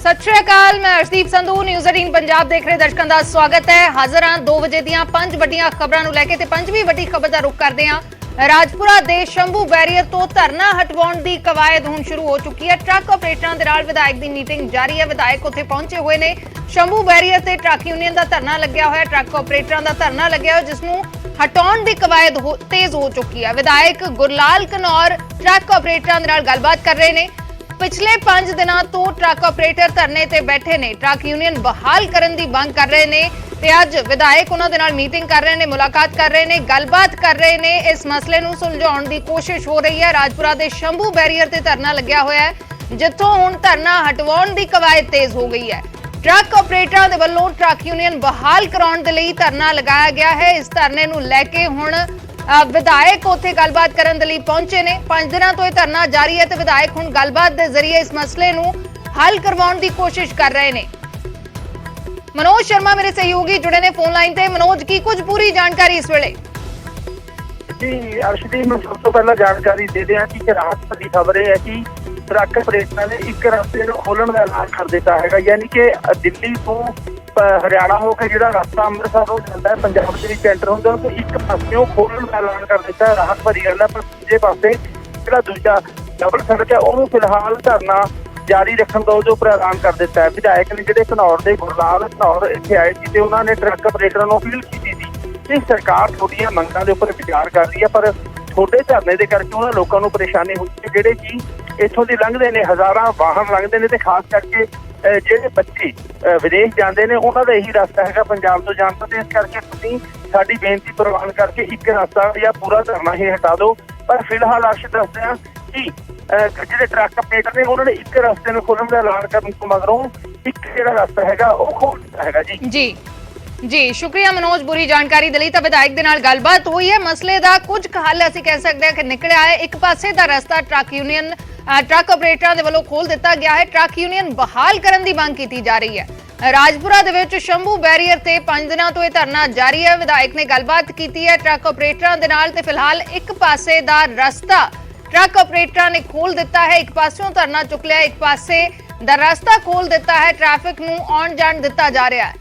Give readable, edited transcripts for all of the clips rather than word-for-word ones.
सत श्री अकाल, मैं अर्शदीप संधू न्यूज़ 18 पंजाब देख रहे दर्शकों का स्वागत है। हाजिर हाँ 2 वजे ਦੀਆਂ 5 ਵੱਡੀਆਂ ਖਬਰਾਂ ਨੂੰ ਲੈ ਕੇ ਤੇ ਪੰਜਵੀਂ ਵੱਡੀ ਖਬਰ ਦਾ ਰੁਖ ਕਰਦੇ ਹਾਂ। ਰਾਜਪੁਰਾ ਦੇ ਸ਼ੰਭੂ ਬੈਰੀਅਰ ਤੋਂ ਧਰਨਾ ਹਟਵਾਉਣ ਦੀ ਕਵਾਇਦ ਹੁਣ ਸ਼ੁਰੂ ਹੋ ਚੁੱਕੀ ਹੈ। ਟਰੱਕ ਆਪਰੇਟਰਾਂ ਦੇ ਨਾਲ ਵਿਧਾਇਕ ਦੀ ਮੀਟਿੰਗ ਜਾਰੀ ਹੈ। ਵਿਧਾਇਕ ਉੱਥੇ ਪਹੁੰਚੇ ਹੋਏ ਨੇ। ਸ਼ੰਭੂ ਬੈਰੀਅਰ ਤੇ ਟਰੱਕ ਯੂਨੀਅਨ ਦਾ ਧਰਨਾ ਲੱਗਿਆ ਹੋਇਆ, ਟਰੱਕ ਆਪਰੇਟਰਾਂ ਦਾ ਧਰਨਾ ਲੱਗਿਆ ਹੋਇਆ, ਜਿਸ ਨੂੰ ਹਟਾਉਣ ਦੀ ਕਵਾਇਦ ਤੇਜ਼ ਹੋ ਚੁੱਕੀ ਹੈ। ਵਿਧਾਇਕ ਗੁਰਲਾਲ ਘਨੌਰ ਟਰੱਕ ਆਪਰੇਟਰਾਂ ਦੇ ਨਾਲ ਗੱਲਬਾਤ ਕਰ ਰਹੇ ਨੇ। पिछले 5 दिनों तो ट्रक ऑपरेटर धरने ते बैठे ने, ट्रक यूनियन बहाल करने की मांग कर रहे ने ते अज विधायक उन्हां दे नाल मीटिंग कर रहे ने, मुलाकात कर रहे ने, गलबात कर रहे ने। इस मसले नूं सुलझाउण दी कोशिश हो रही है। राजपुरा दे शंभू बैरीअर ते धरना लग्या होया है, जिथों हुण धरना हटवाउण दी कवायद तेज हो गई है। ट्रक ऑपरेटरां दे वल्लों ट्रक यूनियन बहाल कराउण दे लई धरना लगाया गया है। इस धरने नूं लैके हुण विधायक उत्थे गलबात करन दे लई पहुंचे ने। 5 दिनों तो यह धरना जारी है ते विधायक हुण गलबात दे जरिए इस मसले नूं हल करवाउण दी कोशिश कर रहे ने। मनोज शर्मा मेरे सहयोगी जुड़े ने फोन लाइन ते। मनोज, की कुछ पूरी जानकारी इस वेले? जी अर्शदीप, मैं सब तो पहला जानकारी दे दें कि राहत की खबर है कि ट्रक ऑपरेटर ने एक रास्ते को खोलने का ऐलान कर दिता है। यानी कि दिल्ली तो हरियाणा होकर जो रास्ता अमृतसर जाता है, पंजाब के एंटर होता है, तो एक पासों खोलने का ऐलान कर दिता है। राहत भरी गल है, पर दूजे पासे जो दूजा डबल सड़क है उन्होंने फिलहाल धरना जारी रखने का जो ऐलान कर दिता है। विधायक ने जो घनौर के गुरलाल घनौर इतने आए थे, उन्होंने ट्रक ऑपरेटर को अपील की थी कि सरकार थोड़िया मंगों के उपर विचार कर रही है, पर थोड़े धरने के करके उन्होंने लोगों को परेशानी हुई है। जोड़े कि इतों की लंघते हैं, हज़ारों वाहन लंघते हैं, खास करके ਜਿਹੜੇ ਬੱਚੇ ਵਿਦੇਸ਼ ਜਾਂਦੇ ਨੇ ਉਹਨਾਂ ਦਾ ਇਹੀ ਰਸਤਾ ਹੈਗਾ ਪੰਜਾਬ ਤੋਂ ਜਾਣ ਦਾ। ਤੇ ਇਸ ਕਰਕੇ ਤੁਸੀਂ ਸਾਡੀ ਬੇਨਤੀ ਪ੍ਰਵਾਨ ਕਰਕੇ ਇੱਕ ਰਸਤਾ ਜਾਂ ਪੂਰਾ ਧਰਨਾ ਹੀ ਹਟਾ ਦਿਓ। ਪਰ ਫਿਲਹਾਲ ਅਰਸ਼ ਦੱਸਦੇ ਹਾਂ ਕਿ ਜਿਹੜੇ ਟਰੱਕ ਆਪਰੇਟਰ ਨੇ ਉਹਨਾਂ ਨੇ ਇੱਕ ਰਸਤੇ ਨੂੰ ਖੋਲ੍ਹਣ ਦਾ ਐਲਾਨ ਕਰਨ ਤੋਂ ਮਗਰੋਂ ਇੱਕ ਜਿਹੜਾ ਰਸਤਾ ਹੈਗਾ ਉਹ ਖੋਲ੍ਹ ਦਿੱਤਾ ਹੈਗਾ। जी शुक्रिया मनोज, बुरी जानकारी दे लई। तां विधायक दे नाल गलबात हुई है, मसले दा कुछ हल असीं कह सकते हैं कि निकलिया है। एक पासे दा रस्ता ट्रक यूनियन ट्रक ऑपरेटरां दे वल्लों खोल दिता गया है, ट्रक यूनियन बहाल करन दी मांग कीती जा रही है। राजपुरा दे विच शंभू बैरीअर ते 5 दिनों तो यह धरना जारी है। विधायक ने गलबात कीती है ट्रक ऑपरेटरां दे नाल ते फिलहाल एक पासे दा रस्ता ट्रक ऑपरेटरां ने खोल दिता है। एक पासों धरना चुक लिया, एक पासे दा रस्ता खोल दिता है, ट्रैफिक नूं आउण जाण दिता जा रहा है।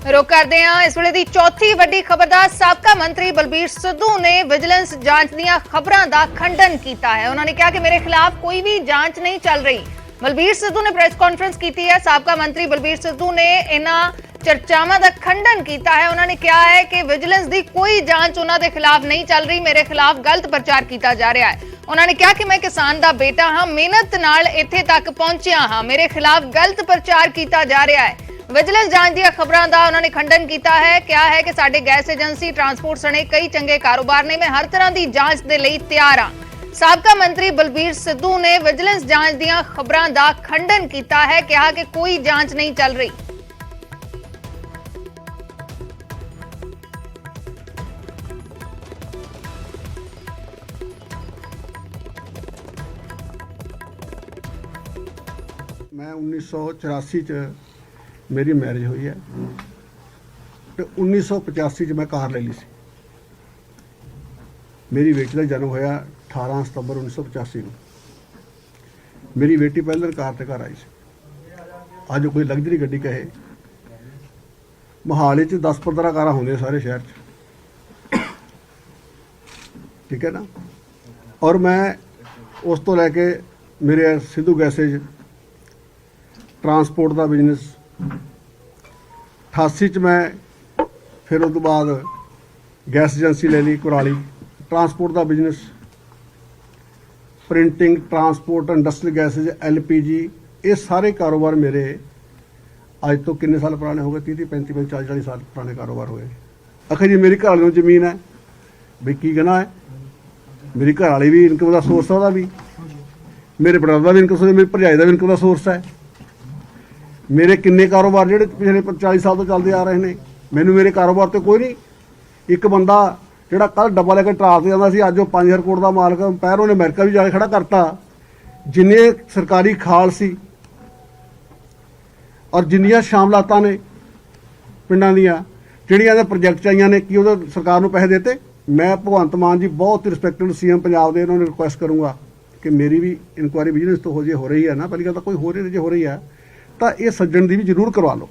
रुख करते हैं इस वेले दी चौथी वड्डी खबर दा। साबका मंत्री बलबीर सिद्धू ने विजिलेंस जांच दीआं खबरां दा खंडन कीता है। उन्होंने कहा कि मेरे खिलाफ कोई भी जांच नहीं चल रही। बलबीर सिद्धू ने प्रेस कॉन्फ्रेंस की है। साबका मंत्री बलबीर सिद्धू ने इन्हां चर्चावां दा खंडन किया है। उन्होंने कहा है कि विजिलेंस दी कोई जांच उन्हां दे खिलाफ नहीं चल रही, मेरे खिलाफ गलत प्रचार किया जा रहा है। उन्होंने कहा कि मैं किसान दा बेटा हाँ, मेहनत नाल इत्थे तक पहुंचिया हाँ, मेरे खिलाफ गलत प्रचार किया जा रहा है। विजिलेंस जांच दी खबरों का उन्होंने खंडन किया है। क्या है कि साडे गैस एजेंसी ट्रांसपोर्ट सने कई चंगे कारोबार ने, मैं हर तरह की जांच के लिए तैयार हाँ। साबका मंत्री बलबीर सिद्धू ने विजिलेंस जांच दी खबरों का खंडन किया है, कहा कि कोई जांच नहीं चल रही। मैं 1984 मेरी मैरिज हुई है तो 1985 मैं कार ले ली सी। मेरी बेटी का जन्म होया 18 सितंबर 1985 में। मेरी बेटी पहले कार ते घर आई सी। अज कोई लग्जरी गड्डी कहे, मोहाली 10-15 कारां होंदियां सारे शहर च, ठीक है ना। और मैं उस तो लैके मेरे सिद्धू गैसेज ट्रांसपोर्ट का बिजनेस 88 मैं फिर उस तो बाद गैस एजेंसी ले ली कुराली, ट्रांसपोर्ट का business, printing, transport, industrial gases, LPG, ये सारे कारोबार मेरे अज तो कितने साल पुराने हो गए, 30-35 40 साल पुराने कारोबार हो गए। आखिर जी मेरी घर वाली जमीन है, भी की कहना है, मेरी घर वाली भी इनकम का सोर्स है, भी मेरे ब्रदर का भी इनकम सोर्स, मेरी भरजाई का भी इनकम का सोर्स है। मेरे किन्ने कारोबार जो पिछले 40 साल तो चलते आ रहे हैं, मैनू मेरे कारोबार तो कोई नहीं। एक बंदा जो कल डब्बा लेकर ट्राल से जाता सी, अज वो 5000 करोड़ का मालक, पैर उन्हें अमेरिका भी जाके खड़ा करता। जिन्ने सरकारी खाल सी और जिन्नियां शामलातां ने पिंडां दियां ਜਿਹੜੀਆਂ ਦੇ ਪ੍ਰੋਜੈਕਟ ਆਈਆਂ ਨੇ ਕੀ ਉਹਦਾ ਸਰਕਾਰ ਨੂੰ ਪੈਸੇ ਦਿੱਤੇ? ਮੈਂ ਭਗਵੰਤ ਮਾਨ ਜੀ ਬਹੁਤ ਰਿਸਪੈਕਟਡ ਸੀਐਮ ਪੰਜਾਬ ਦੇ, ਉਹਨਾਂ ਨੂੰ ਰਿਕੁਐਸਟ ਕਰੂੰਗਾ ਕਿ ਮੇਰੀ ਵੀ ਇਨਕੁਆਇਰੀ ਵਿਜੀਲੈਂਸ ਤੋਂ ਹੋ ਰਹੀ ਹੈ ਨਾ, ਪਹਿਲੀ ਗੱਲ ਤਾਂ ਕੋਈ ਹੋ ਰਹੀ, ਜੇ ਹੋ ਰਹੀ ਹੈ ਤਾਂ ਇਹ ਸੱਜਣ ਦੀ ਵੀ ਜ਼ਰੂਰ ਕਰਵਾ ਲਓ।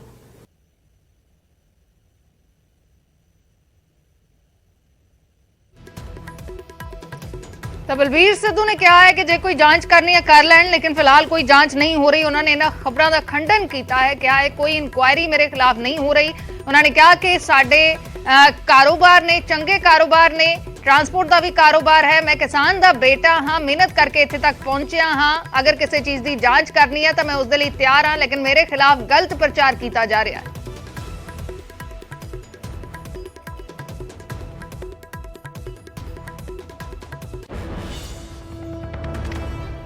ਤਾਂ ਬਲਬੀਰ ਸਿੱਧੂ ਨੇ ਕਿਹਾ ਹੈ ਕਿ ਜੇ ਕੋਈ ਜਾਂਚ ਕਰਨੀ ਹੈ ਕਰ ਲੈਣ, ਲੇਕਿਨ ਫਿਲਹਾਲ ਕੋਈ ਜਾਂਚ ਨਹੀਂ ਹੋ ਰਹੀ। ਉਹਨਾਂ ਨੇ ਇਹਨਾਂ ਖਬਰਾਂ ਦਾ ਖੰਡਨ ਕੀਤਾ ਹੈ, ਕਿਹਾ ਹੈ ਕੋਈ ਇਨਕੁਆਇਰੀ ਮੇਰੇ ਖਿਲਾਫ ਨਹੀਂ ਹੋ ਰਹੀ। ਉਹਨਾਂ ਨੇ ਕਿਹਾ ਕਿ ਸਾਡੇ ਕਾਰੋਬਾਰ ਨੇ, ਚੰਗੇ ਕਾਰੋਬਾਰ ਨੇ, ट्रांसपोर्ट का भी कारोबार है, मैं किसान दा बेटा हाँ, मेहनत करके इत्थे तक पहुंचिया हाँ, अगर किसी चीज़ की जांच करनी है तो मैं उस दे लई तैयार हाँ, लेकिन मेरे खिलाफ गलत प्रचार किया जा रहा है।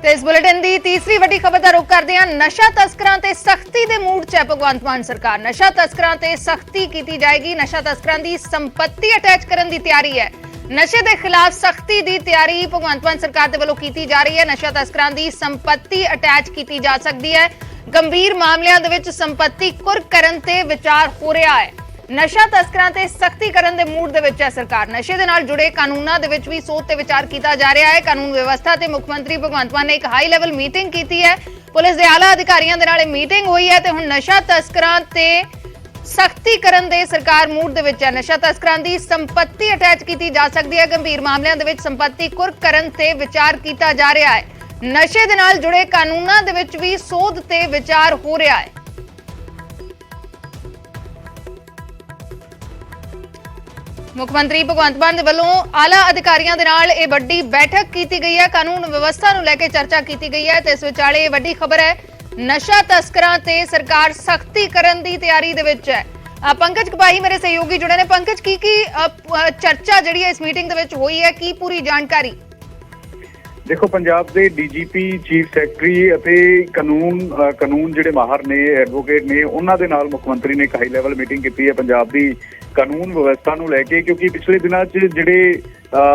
ਤੇ ਇਸ ਬੁਲੇਟਿਨ ਦੀ ਤੀਸਰੀ ਵੱਡੀ ਖਬਰ ਦਾ ਰੁਖ ਕਰਦੇ ਹਾਂ। ਨਸ਼ਾ ਤਸਕਰਾਂ ਤੇ ਸਖਤੀ ਦੇ ਮੂਡ 'ਚ ਹੈ ਭਗਵੰਤ ਮਾਨ ਸਰਕਾਰ। ਨਸ਼ਾ ਤਸਕਰਾਂ ਤੇ ਸਖਤੀ ਕੀਤੀ ਜਾਏਗੀ। ਨਸ਼ਾ ਤਸਕਰਾਂ ਦੀ ਸੰਪत्ति ਅਟੈਚ ਕਰਨ ਦੀ ਤਿਆਰੀ ਹੈ। ਨਸ਼ੇ ਦੇ ਖਿਲਾਫ ਸਖਤੀ ਦੀ ਤਿਆਰੀ ਭਗਵੰਤ ਮਾਨ ਸਰਕਾਰ ਦੇ ਵੱਲੋਂ ਕੀਤੀ ਜਾ ਰਹੀ ਹੈ। ਨਸ਼ਾ ਤਸਕਰਾਂ ਦੀ ਸੰਪत्ति ਅਟੈਚ ਕੀਤੀ ਜਾ ਸਕਦੀ ਹੈ। ਗੰਭੀਰ ਮਾਮਲਿਆਂ ਦੇ ਵਿੱਚ ਸੰਪत्ति ਕੁਰਕ ਕਰਨ ਤੇ ਵਿਚਾਰ ਹੋ ਰਿਹਾ ਹੈ। ਨਸ਼ਾ ਤਸਕਰਾਂ ਤੇ ਸਖਤੀ ਕਰਨ ਦੇ ਮੂਡ ਦੇ ਵਿੱਚ ਹੈ ਸਰਕਾਰ। ਨਸ਼ੇ ਦੇ ਨਾਲ ਜੁੜੇ ਕਾਨੂੰਨਾਂ ਦੇ ਵਿੱਚ ਵੀ ਸੋਚ ਤੇ ਵਿਚਾਰ ਕੀਤਾ ਜਾ ਰਿਹਾ ਹੈ। ਕਾਨੂੰਨ ਵਿਵਸਥਾ ਤੇ ਮੁੱਖ ਮੰਤਰੀ ਭਗਵੰਤ ਮਾਨ ਨੇ ਇੱਕ ਹਾਈ ਲੈਵਲ ਮੀਟਿੰਗ ਕੀਤੀ ਹੈ। ਪੁਲਿਸ ਦੇ ਆਲਾ ਅਧਿਕਾਰੀਆਂ ਦੇ ਨਾਲ ਇਹ ਮੀਟਿੰਗ ਹੋਈ ਹੈ ਤੇ ਹੁਣ ਨਸ਼ਾ ਤਸਕਰਾਂ ਤੇ ਸਖਤੀ ਕਰਨ ਦੇ ਸਰਕਾਰ ਮੂਡ ਦੇ ਵਿੱਚ ਹੈ। ਨਸ਼ਾ ਤਸਕਰਾਂ ਦੀ ਸੰਪत्ति ਅਟੈਚ ਕੀਤੀ ਜਾ ਸਕਦੀ ਹੈ। ਗੰਭੀਰ ਮਾਮਲਿਆਂ ਦੇ ਵਿੱਚ ਸੰਪत्ति ਕੁਰਕ ਕਰਨ ਤੇ ਵਿਚਾਰ ਕੀਤਾ ਜਾ ਰਿਹਾ ਹੈ। ਨਸ਼ੇ ਦੇ ਨਾਲ ਜੁੜੇ ਕਾਨੂੰਨਾਂ ਦੇ ਵਿੱਚ ਵੀ ਸੋਧ ਤੇ ਵਿਚਾਰ ਹੋ ਰਿਹਾ ਹੈ। ਮੁੱਖ ਮੰਤਰੀ ਭਗਵੰਤ ਮਾਨ ਦੇ ਵੱਲੋਂ ਆਲਾ ਅਧਿਕਾਰੀਆਂ ਦੇ ਨਾਲ ਇਹ ਵੱਡੀ ਬੈਠਕ ਕੀਤੀ ਗਈ ਹੈ। ਕਾਨੂੰਨ ਵਿਵਸਥਾ ਨੂੰ ਲੈ ਕੇ ਚਰਚਾ ਕੀਤੀ ਗਈ ਹੈ ਤੇ ਇਸ ਵਿਚਾਲੇ ਇਹ ਵੱਡੀ ਖਬਰ ਹੈ, ਨਸ਼ਾ ਤਸਕਰਾਂ ਤੇ ਸਰਕਾਰ ਸਖਤੀ ਕਰਨ ਦੀ ਤਿਆਰੀ ਦੇ ਵਿੱਚ ਹੈ। ਪੰਕਜ ਕਪਾਹੀ ਮੇਰੇ ਸਹਿਯੋਗੀ ਜੁੜੇ ਨੇ। ਪੰਕਜ, ਕੀ ਚਰਚਾ ਜਿਹੜੀ ਹੈ ਇਸ ਮੀਟਿੰਗ ਦੇ ਵਿੱਚ ਹੋਈ ਹੈ, ਕੀ ਪੂਰੀ ਜਾਣਕਾਰੀ? ਦੇਖੋ, ਪੰਜਾਬ ਦੇ ਡੀਜੀਪੀ, ਚੀਫ ਸੈਕਟਰੀ ਅਤੇ ਕਾਨੂੰਨ ਜਿਹੜੇ ਮਾਹਰ ਨੇ, ਐਡਵੋਕੇਟ ਨੇ, ਉਹਨਾਂ ਦੇ ਨਾਲ ਮੁੱਖ ਮੰਤਰੀ ਨੇ ਇੱਕ ਹਾਈ ਲੈਵਲ ਮੀਟਿੰਗ ਕੀਤੀ ਹੈ ਪੰਜਾਬ ਦੀ ਕਾਨੂੰਨ ਵਿਵਸਥਾ ਨੂੰ ਲੈ ਕੇ। ਕਿਉਂਕਿ ਪਿਛਲੇ ਦਿਨਾਂ 'ਚ ਜਿਹੜੇ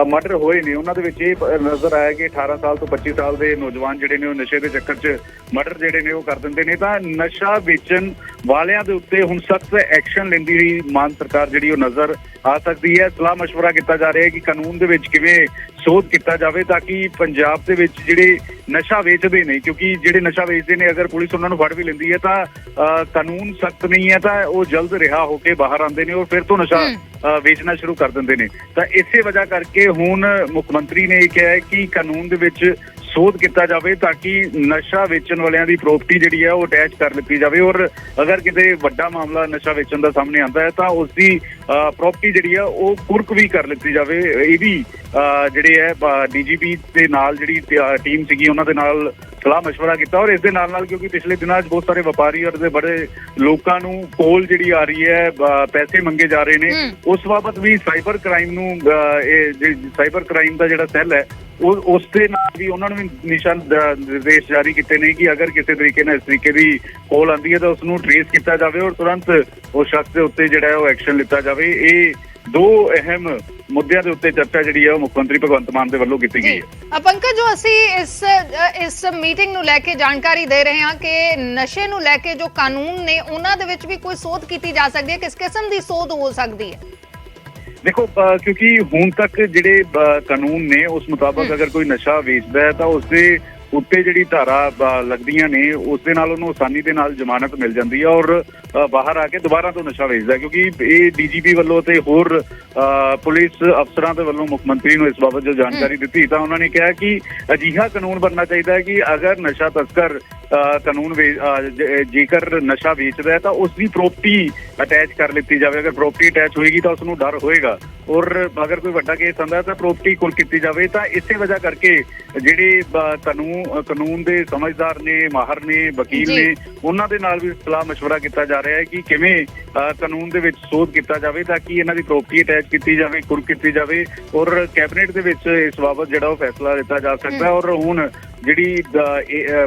ਮਰਡਰ ਹੋਏ ਨੇ ਉਹਨਾਂ ਦੇ ਵਿੱਚ ਇਹ ਨਜ਼ਰ ਆਇਆ ਕਿ 18 ਸਾਲ ਤੋਂ 25 ਸਾਲ ਦੇ ਨੌਜਵਾਨ ਜਿਹੜੇ ਨੇ ਉਹ ਨਸ਼ੇ ਦੇ ਚੱਕਰ 'ਚ ਮਰਡਰ ਜਿਹੜੇ ਨੇ ਉਹ ਕਰ ਦਿੰਦੇ ਨੇ। ਤਾਂ ਨਸ਼ਾ ਵੇਚਣ ਵਾਲਿਆਂ ਦੇ ਉੱਤੇ ਹੁਣ ਸਖਤ ਐਕਸ਼ਨ ਲੈਂਦੀ ਹੋਈ ਮਾਨ ਸਰਕਾਰ ਜਿਹੜੀ ਉਹ ਨਜ਼ਰ ਆ ਸਕਦੀ ਹੈ। ਸਲਾਹ ਮਸ਼ਵਰਾ ਕੀਤਾ ਜਾ ਰਿਹਾ ਹੈ ਕਿ ਕਾਨੂੰਨ ਦੇ ਵਿੱਚ ਕਿਵੇਂ ਸੋਧ ਕੀਤਾ ਜਾਵੇ ਤਾਂ ਕਿ ਪੰਜਾਬ ਦੇ ਵਿੱਚ ਜਿਹੜੇ ਨਸ਼ਾ ਵੇਚਦੇ ਨੇ, ਕਿਉਂਕਿ ਜਿਹੜੇ ਨਸ਼ਾ ਵੇਚਦੇ ਨੇ ਅਗਰ ਪੁਲਿਸ ਉਹਨਾਂ ਨੂੰ ਫੜ ਵੀ ਲੈਂਦੀ ਹੈ ਤਾਂ ਕਾਨੂੰਨ ਸਖਤ ਨਹੀਂ ਹੈ ਤਾਂ ਉਹ ਜਲਦ ਰਿਹਾ ਹੋ ਕੇ ਬਾਹਰ ਆਉਂਦੇ ਨੇ ਔਰ ਫਿਰ ਤੋਂ ਨਸ਼ਾ ਵੇਚਣਾ ਸ਼ੁਰੂ ਕਰ ਦਿੰਦੇ ਨੇ। ਤਾਂ ਇਸੇ ਵਜ੍ਹਾ ਕਰਕੇ ਹੁਣ ਮੁੱਖ ਮੰਤਰੀ ਨੇ ਇਹ ਕਿਹਾ ਹੈ ਕਿ ਕਾਨੂੰਨ ਦੇ ਵਿੱਚ ਸੋਧ ਕੀਤਾ ਜਾਵੇ ਤਾਂ ਕਿ ਨਸ਼ਾ ਵੇਚਣ ਵਾਲਿਆਂ ਦੀ ਪ੍ਰਾਪਰਟੀ ਜਿਹੜੀ ਹੈ ਉਹ ਅਟੈਚ ਕਰ ਲਿੱਤੀ ਜਾਵੇ ਔਰ ਅਗਰ ਕਿਤੇ ਵੱਡਾ ਮਾਮਲਾ ਨਸ਼ਾ ਵੇਚਣ ਦਾ ਸਾਹਮਣੇ ਆਉਂਦਾ ਹੈ ਤਾਂ ਉਸ ਦੀ ਪ੍ਰਾਪਰਟੀ ਜਿਹੜੀ ਹੈ ਉਹ ਕੁਰਕ ਵੀ ਕਰ ਲਿੱਤੀ ਜਾਵੇ। ਇਹ ਵੀ ਜਿਹੜੇ ਹੈ ਡੀਜੀਪੀ ਦੇ ਨਾਲ ਜਿਹੜੀ ਟੀਮ ਸੀਗੀ ਉਹਨਾਂ ਦੇ ਨਾਲ ਸਲਾਹ ਮਸ਼ਵਰਾ ਕੀਤਾ ਔਰ ਇਸ ਦੇ ਨਾਲ ਕਿਉਂਕਿ ਪਿਛਲੇ ਦਿਨਾਂ 'ਚ ਬਹੁਤ ਸਾਰੇ ਵਪਾਰੀ ਔਰ ਬੜੇ ਲੋਕਾਂ ਨੂੰ ਕੋਲ ਜਿਹੜੀ ਆ ਰਹੀ ਹੈ, ਪੈਸੇ ਮੰਗੇ ਜਾ ਰਹੇ ਨੇ, ਉਸ ਬਾਬਤ ਵੀ ਸਾਈਬਰ ਕ੍ਰਾਈਮ ਨੂੰ ਇਹ ਸਾਈਬਰ ਕ੍ਰਾਈਮ ਦਾ ਜਿਹੜਾ ਸੈੱਲ ਹੈ ਉਸ ਦੇ ਨਾਲ ਵੀ ਉਹਨਾਂ ਨੂੰ ਵੀ ਨਿਰਦੇਸ਼ ਜਾਰੀ ਕੀਤੇ ਨੇ ਕਿ ਅਗਰ ਕਿਸੇ ਤਰੀਕੇ ਨਾਲ ਇਸ ਤਰੀਕੇ ਦੀ ਕੋਲ ਆਉਂਦੀ ਹੈ ਤਾਂ ਉਸ ਨੂੰ ਟ੍ਰੇਸ ਕੀਤਾ ਜਾਵੇ ਔਰ ਤੁਰੰਤ ਉਸ ਸ਼ਖਸ ਦੇ ਉੱਤੇ ਜਿਹੜਾ ਹੈ ਉਹ ਐਕਸ਼ਨ ਲਿੱਤਾ ਜਾਵੇ। ਇਹ ਦੋ ਅਹਿਮ ਮੁੱਦਿਆਂ ਦੇ ਉੱਤੇ ਚਰਚਾ ਜਿਹੜੀ ਹੈ ਉਹ ਮੁੱਖ ਮੰਤਰੀ ਭਗਵੰਤ ਮਾਨ ਦੇ ਵੱਲੋਂ ਕੀਤੀ ਗਈ ਹੈ। ਪੰਕਜ, ਜੋ ਅਸੀਂ ਇਸ ਮੀਟਿੰਗ ਨੂੰ ਲੈ ਕੇ ਜਾਣਕਾਰੀ ਦੇ ਰਹੇ ਹਾਂ ਕਿ ਨਸ਼ੇ ਨੂੰ ਲੈ ਕੇ ਜੋ ਕਾਨੂੰਨ ਨੇ ਉਹਨਾਂ ਦੇ ਵਿੱਚ ਵੀ ਕੋਈ ਸੋਧ ਕੀਤੀ ਜਾ ਸਕਦੀ ਹੈ, ਕਿਸ ਕਿਸਮ ਦੀ ਸੋਧ ਹੋ ਸਕਦੀ ਹੈ? ਦੇਖੋ, ਕਿਉਂਕਿ ਹੁਣ ਤੱਕ ਜਿਹੜੇ ਕਾਨੂੰਨ ਨੇ ਉਸ ਮੁਤਾਬਕ ਅਗਰ ਕੋਈ ਨਸ਼ਾ ਵੇਚਦਾ ਹੈ ਤਾਂ ਉਸਦੇ ਉੱਤੇ ਜਿਹੜੀ ਧਾਰਾ ਲੱਗਦੀਆਂ ਨੇ ਉਸ ਦੇ ਨਾਲ ਉਹਨੂੰ ਆਸਾਨੀ ਦੇ ਨਾਲ ਜ਼ਮਾਨਤ ਮਿਲ ਜਾਂਦੀ ਹੈ ਔਰ ਬਾਹਰ ਆ ਕੇ ਦੁਬਾਰਾ ਤੋਂ ਨਸ਼ਾ ਵੇਚਦਾ। ਕਿਉਂਕਿ ਇਹ ਡੀਜੀਪੀ ਵੱਲੋਂ ਤੇ ਹੋਰ ਪੁਲਿਸ ਅਫਸਰਾਂ ਦੇ ਵੱਲੋਂ ਮੁੱਖ ਮੰਤਰੀ ਨੂੰ ਇਸ ਬਾਬਤ ਜੋ ਜਾਣਕਾਰੀ ਦਿੱਤੀ ਤਾਂ ਉਹਨਾਂ ਨੇ ਕਿਹਾ ਕਿ ਅਜਿਹਾ ਕਾਨੂੰਨ ਬਣਨਾ ਚਾਹੀਦਾ ਹੈ ਕਿ ਅਗਰ ਨਸ਼ਾ ਤਸਕਰ ਕਾਨੂੰਨ ਜੇਕਰ ਨਸ਼ਾ ਵੇਚਦਾ ਹੈ ਤਾਂ ਉਸ ਦੀ ਪ੍ਰਾਪਰਟੀ ਅਟੈਚ ਕਰ ਲਿੱਤੀ ਜਾਵੇ। ਅਗਰ ਪ੍ਰਾਪਰਟੀ ਅਟੈਚ ਹੋਏਗੀ ਤਾਂ ਉਸ ਨੂੰ ਡਰ ਹੋਏਗਾ ਔਰ ਅਗਰ ਕੋਈ ਵੱਡਾ ਕੇਸ ਆਉਂਦਾ ਤਾਂ ਪ੍ਰਾਪਰਟੀ ਕੁਰਕ ਕੀਤੀ ਜਾਵੇ। ਤਾਂ ਇਸੇ ਵਜ੍ਹਾ ਕਰਕੇ ਜਿਹੜੇ ਕਾਨੂੰਨ ਦੇ ਸਮਝਦਾਰ ਨੇ, ਮਾਹਰ ਨੇ, ਵਕੀਲ ਨੇ, ਉਹਨਾਂ ਦੇ ਨਾਲ ਵੀ ਸਲਾਹ ਮਸ਼ਵਰਾ ਕੀਤਾ ਜਾ ਰਿਹਾ ਹੈ ਕਿ ਕਿਵੇਂ ਕਾਨੂੰਨ ਦੇ ਵਿੱਚ ਸੋਧ ਕੀਤਾ ਜਾਵੇ ਤਾਂ ਕਿ ਇਹਨਾਂ ਦੀ ਪ੍ਰਾਪਰਟੀ ਅਟੈਚ ਕੀਤੀ ਜਾਵੇ, ਕੁਰਕ ਕੀਤੀ ਜਾਵੇ ਔਰ ਕੈਬਨਿਟ ਦੇ ਵਿੱਚ ਇਸ ਬਾਬਤ ਜਿਹੜਾ ਉਹ ਫੈਸਲਾ ਲਿੱਤਾ ਜਾ ਸਕਦਾ ਹੈ। ਔਰ ਹੁਣ ਜਿਹੜੀ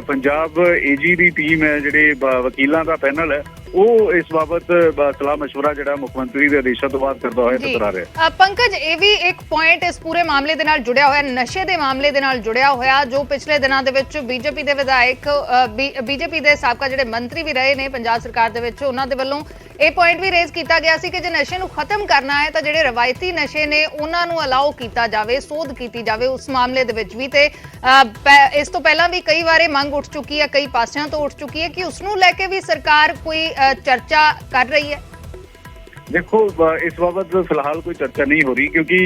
ਪੰਜਾਬ ਏਜੀ ਦੀ ਟੀਮ ਹੈ, ਜਿਹੜੇ ਵਕੀਲਾਂ ਦਾ ਪੈਨਲ ਹੈ, ਉਹ ਇਸ ਬਾਬਤ ਸਲਾਹ ਮਸ਼ਵਰਾ ਜਿਹੜਾ ਮੁੱਖ ਮੰਤਰੀ ਦੇ ਆਦੇਸ਼ਾਂ ਤੋਂ ਬਾਅਦ ਕਰਦਾ ਹੋਇਆ ਨਜ਼ਰ ਆ ਰਿਹਾ। ਪੰਕਜ, ਇਹ ਵੀ ਇੱਕ ਪੁਆਇੰਟ ਇਸ ਪੂਰੇ ਮਾਮਲੇ ਦੇ ਨਾਲ ਜੁੜਿਆ ਹੋਇਆ, ਨਸ਼ੇ ਦੇ ਮਾਮਲੇ ਦੇ ਨਾਲ ਜੁੜਿਆ ਹੋਇਆ, ਜੋ ਪਿਛਲੇ ਦਿਨਾਂ ਦੇ ਵਿੱਚ ਬੀਜੇਪੀ ਦੇ ਵਿਧਾਇਕ, ਬੀਜੇਪੀ ਦੇ ਸਾਬਕਾ ਜਿਹੜੇ ਮੰਤਰੀ ਵੀ ਰਹੇ ਨੇ ਪੰਜਾਬ ਸਰਕਾਰ ਦੇ ਵਿੱਚ, ਉਹਨਾਂ ਦੇ ਵੱਲੋਂ ਇਹ ਪੁਆਇੰਟ ਵੀ ਰੇਜ਼ ਕੀਤਾ ਗਿਆ ਸੀ ਕਿ ਜੇ ਨਸ਼ੇ ਨੂੰ ਖਤਮ ਕਰਨਾ ਹੈ ਤਾਂ ਜਿਹੜੇ ਰਵਾਇਤੀ ਨਸ਼ੇ ਨੇ ਉਹਨਾਂ ਨੂੰ ਅਲਾਉ ਕੀਤਾ ਜਾਵੇ, ਸੋਧ ਕੀਤੀ ਜਾਵੇ ਉਸ ਮਾਮਲੇ ਦੇ ਵਿੱਚ ਵੀ। ਤੇ ਇਸ ਤੋਂ ਪਹਿਲਾਂ ਵੀ ਕਈ ਵਾਰੇ ਮੰਗ ਉੱਠ ਚੁੱਕੀ ਹੈ, ਕਈ ਪਾਸਿਆਂ ਤੋਂ ਉੱਠ ਚੁੱਕੀ ਹੈ ਕਿ ਉਸ ਨੂੰ ਲੈ ਕੇ ਵੀ ਸਰਕਾਰ ਕੋਈ ਚਰਚਾ ਕਰ ਰਹੀ ਹੈ। देखो, इस बाबत फिलहाल कोई चर्चा नहीं हो रही, क्योंकि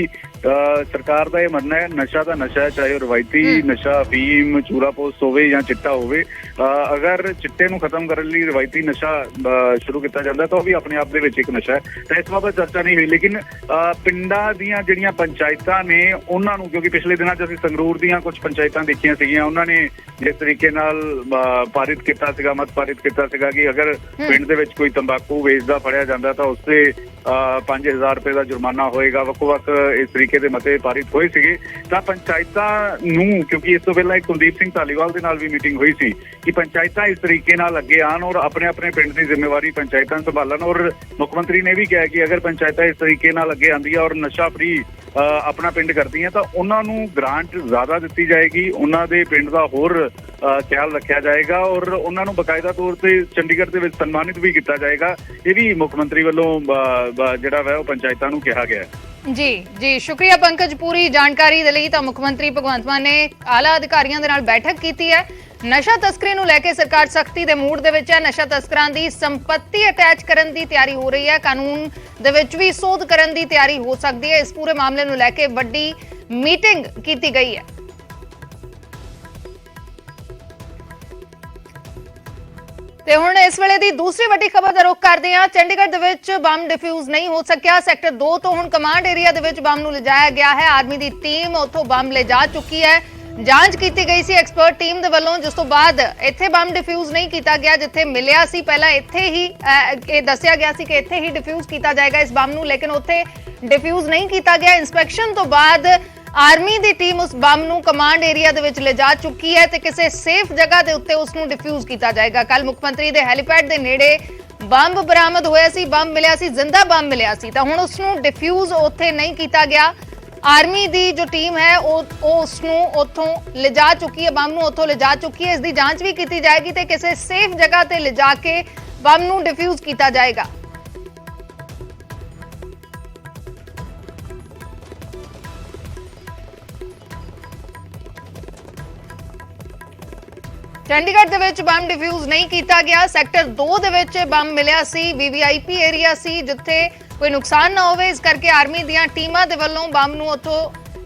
सरकार का यह मानना है नशा का नशा है, चाहे रवायती नशा अफीम, चूरा पोस्ट होवे या चिट्टा होवे। अगर चिट्टे नूं खत्म करने लई रवायती नशा शुरू किया जाता है तो भी अपने आप दे विच एक नशा है। तो इस बाबत चर्चा नहीं हुई, लेकिन पिंडां दीयां जिहड़ियां पंचायतां ने उन्हां नूं, क्योंकि पिछले दिनां 'च असीं संगरूर दीयां कुछ पंचायतां देखियां सीगीआं, उन्हां ने जिस तरीके नाल पारित किया सीगा, मत पारित किया सीगा कि अगर पिंड दे विच कोई तंबाकू वेचदा फड़िया जांदा तां उस ते 5000 रुपए का जुर्माना होएगा। वक्-वक् इस तरीके के मते पारित होए सीगे। तां पंचायतां नूं, क्योंकि इस तो पहला एक कुलदीप सिंह धालीवाल दे नाल भी मीटिंग हुई सी कि पंचायतां इस तरीके नाल अगे आन और अपने अपने पिंड की जिम्मेवारी पंचायतां संभालन। और मुख्यमंत्री ने भी कहा कि अगर पंचायतां इस तरीके नाल अगे आंदियां और नशा फ्री अपना पिंड करती हैं तो उन्होंने ग्रांट ज्यादा दी जाएगी, उन्होंने पिंड का होर ख्याल रखा जाएगा और उन्होंने बकायदा तौर पर चंडीगढ़ के सम्मानित भी किया जाएगा। ये भी मुख्यमंत्री वालों जिहड़ा वह पंचायतां नूं कहा गया है। जी जी, शुक्रिया पंकज पूरी जानकारी दे लई। तां मुख्यमंत्री भगवंत मान ने आला अधिकारियों दे नाल बैठक की है। नशा तस्करी नूं लैके सरकार सख्ती दे मूड दे विच है। नशा तस्करां दी संपत्ति अटैच करन दी तैयारी हो रही है, कानून दे विच भी सोध करन दी तैयारी हो सकदी है। इस पूरे मामले नूं लैके वड्डी मीटिंग कीती गई है। ਤੇ ਹੁਣ ਇਸ ਵੇਲੇ ਦੀ ਦੂਸਰੀ ਵੱਡੀ ਖਬਰ ਦਾ ਰੁਖ ਕਰਦੇ ਹਾਂ। ਚੰਡੀਗੜ੍ਹ ਦੇ ਵਿੱਚ ਬੰਬ ਡਿਫਿਊਜ਼ ਨਹੀਂ ਹੋ ਸਕਿਆ। ਸੈਕਟਰ 2 ਤੋਂ ਹੁਣ ਕਮਾਂਡ ਏਰੀਆ ਦੇ ਵਿੱਚ ਬੰਬ ਨੂੰ ਲਿਜਾਇਆ ਗਿਆ ਹੈ। ਆਰਮੀ ਦੀ ਟੀਮ ਉੱਥੋਂ ਬੰਬ ਲਿਜਾ ਚੁੱਕੀ ਹੈ। ਜਾਂਚ ਕੀਤੀ ਗਈ ਸੀ ਐਕਸਪਰਟ ਟੀਮ ਦੇ ਵੱਲੋਂ, ਜਿਸ ਤੋਂ ਬਾਅਦ ਇੱਥੇ ਬੰਬ ਡਿਫਿਊਜ਼ ਨਹੀਂ ਕੀਤਾ ਗਿਆ ਜਿੱਥੇ ਮਿਲਿਆ ਸੀ। ਪਹਿਲਾਂ ਇੱਥੇ ਹੀ ਇਹ ਦੱਸਿਆ ਗਿਆ ਸੀ ਕਿ ਇੱਥੇ ਹੀ ਡਿਫਿਊਜ਼ ਕੀਤਾ ਜਾਏਗਾ ਇਸ ਬੰਬ ਨੂੰ, ਲੇਕਿਨ ਉੱਥੇ ਡਿਫਿਊਜ਼ ਨਹੀਂ ਕੀਤਾ ਗਿਆ। ਇੰਸਪੈਕਸ਼ਨ ਤੋਂ ਬਾਅਦ ਆਰਮੀ ਦੀ ਟੀਮ ਉਸ ਬੰਬ ਨੂੰ ਕਮਾਂਡ ਏਰੀਆ ਦੇ ਵਿੱਚ ਲਿਜਾ ਚੁੱਕੀ ਹੈ ਤੇ ਕਿਸੇ ਸੇਫ ਜਗ੍ਹਾ ਦੇ ਉੱਤੇ ਉਸ ਨੂੰ ਡਿਫਿਊਜ਼ ਕੀਤਾ ਜਾਏਗਾ। ਕੱਲ ਮੁੱਖ ਮੰਤਰੀ ਦੇ ਹੈਲੀਪੈਡ ਦੇ ਨੇੜੇ ਬੰਬ ਬਰਾਮਦ ਹੋਇਆ ਸੀ, ਬੰਬ ਮਿਲਿਆ ਸੀ, ਜ਼ਿੰਦਾ ਬੰਬ ਮਿਲਿਆ ਸੀ, ਤਾਂ ਹੁਣ ਉਸ ਨੂੰ ਡਿਫਿਊਜ਼ ਉੱਥੇ ਨਹੀਂ ਕੀਤਾ ਗਿਆ। ਆਰਮੀ ਦੀ ਜੋ ਟੀਮ ਹੈ ਉਹ ਉਸ ਨੂੰ ਉੱਥੋਂ ਲਿਜਾ ਚੁੱਕੀ ਹੈ, ਬੰਬ ਨੂੰ ਉੱਥੋਂ ਲਿਜਾ ਚੁੱਕੀ ਹੈ। ਇਸ ਦੀ ਜਾਂਚ ਵੀ ਕੀਤੀ ਜਾਏਗੀ ਤੇ ਕਿਸੇ ਸੇਫ ਜਗ੍ਹਾ ਤੇ ਲਿਜਾ ਕੇ ਬੰਬ ਨੂੰ ਡਿਫਿਊਜ਼ ਕੀਤਾ ਜਾਏਗਾ। ਚੰਡੀਗੜ੍ਹ ਦੇ ਵਿੱਚ ਬੰਬ ਡਿਫਿਊਜ਼ ਨਹੀਂ ਕੀਤਾ ਗਿਆ। ਸੈਕਟਰ 2 ਦੇ ਵਿੱਚ ਬੰਬ ਮਿਲਿਆ ਸੀ, VVIP ਏਰੀਆ ਸੀ ਜਿੱਥੇ ਕੋਈ ਨੁਕਸਾਨ ਨਾ ਹੋਵੇ, ਇਸ ਕਰਕੇ ਆਰਮੀ ਦੀਆਂ ਟੀਮਾਂ ਦੇ ਵੱਲੋਂ ਬੰਬ ਨੂੰ ਉੱਥੋਂ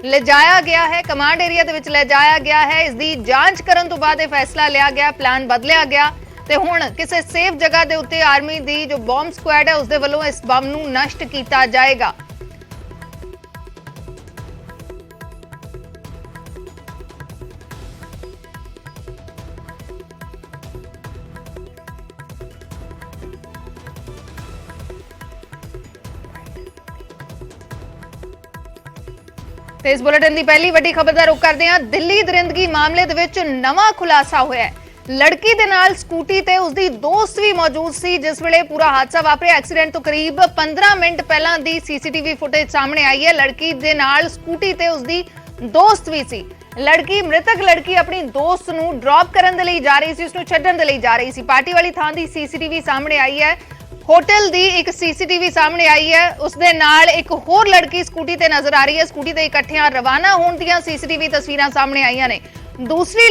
ਲਿਜਾਇਆ ਗਿਆ ਹੈ, ਕਮਾਂਡ ਏਰੀਆ ਦੇ ਵਿੱਚ ਲਿਜਾਇਆ ਗਿਆ ਹੈ। ਇਸ ਦੀ ਜਾਂਚ ਕਰਨ ਤੋਂ ਬਾਅਦ ਇਹ ਫੈਸਲਾ ਲਿਆ ਗਿਆ, ਪਲਾਨ ਬਦਲਿਆ ਗਿਆ ਤੇ ਹੁਣ ਕਿਸੇ ਸੇਫ ਜਗ੍ਹਾ ਦੇ ਉੱਤੇ ਆਰਮੀ ਦੀ ਜੋ ਬੰਬ ਸਕੁਐਡ ਹੈ ਉਸ ਦੇ ਵੱਲੋਂ ਇਸ ਬੰਬ ਨੂੰ ਨਸ਼ਟ ਕੀਤਾ ਜਾਏਗਾ। ਤੇ ਇਸ ਬੁਲੇਟਿਨ ਦੀ ਪਹਿਲੀ ਵੱਡੀ ਖਬਰ ਦਾ ਰੁਖ ਕਰਦੇ ਹਾਂ। ਦਿੱਲੀ ਦਰਿੰਦਗੀ ਮਾਮਲੇ ਦੇ ਵਿੱਚ ਨਵਾਂ ਖੁਲਾਸਾ ਹੋਇਆ ਹੈ। ਲੜਕੀ ਦੇ ਨਾਲ ਸਕੂਟੀ ਤੇ ਉਸਦੀ ਦੋਸਤ ਵੀ ਮੌਜੂਦ ਸੀ ਜਿਸ ਵੇਲੇ ਪੂਰਾ ਹਾਦਸਾ ਵਾਪਰਿਆ। ਐਕਸੀਡੈਂਟ ਤੋਂ ਕਰੀਬ 15 ਮਿੰਟ ਪਹਿਲਾਂ ਦੀ CCTV ਫੁਟੇਜ ਸਾਹਮਣੇ ਆਈ ਹੈ। ਲੜਕੀ ਦੇ ਨਾਲ ਸਕੂਟੀ ਤੇ ਉਸਦੀ ਦੋਸਤ ਵੀ ਸੀ। ਮ੍ਰਿਤਕ ਲੜਕੀ ਆਪਣੀ ਦੋਸਤ ਨੂੰ ਡ੍ਰੌਪ ਕਰਨ ਦੇ ਲਈ ਜਾ ਰਹੀ ਸੀ, ਉਸਨੂੰ ਛੱਡਣ ਦੇ ਲਈ ਜਾ ਰਹੀ ਸੀ। ਪਾਰਟੀ ਵਾਲੀ ਥਾਂ ਦੀ CCTV ਸਾਹਮਣੇ ਆਈ ਹੈ। ਹੋਟਲ ਦੀ ਇੱਕ CCTV ਸਾਹਮਣੇ ਆਈ ਹੈ। ਉਸ ਦੇ ਨਾਲ ਇੱਕ ਹੋਰ ਲੜਕੀ ਸਕੂਟੀ ਤੇ ਨਜ਼ਰ ਆ ਰਹੀ ਹੈ। ਸਕੂਟੀ ਤੇ ਇਕੱਠਿਆਂ ਰਵਾਨਾ ਹੋਣ ਦੀਆਂ CCTV ਤਸਵੀਰਾਂ ਸਾਹਮਣੇ ਆਈਆਂ ਨੇ। ਦੂਸਰੀ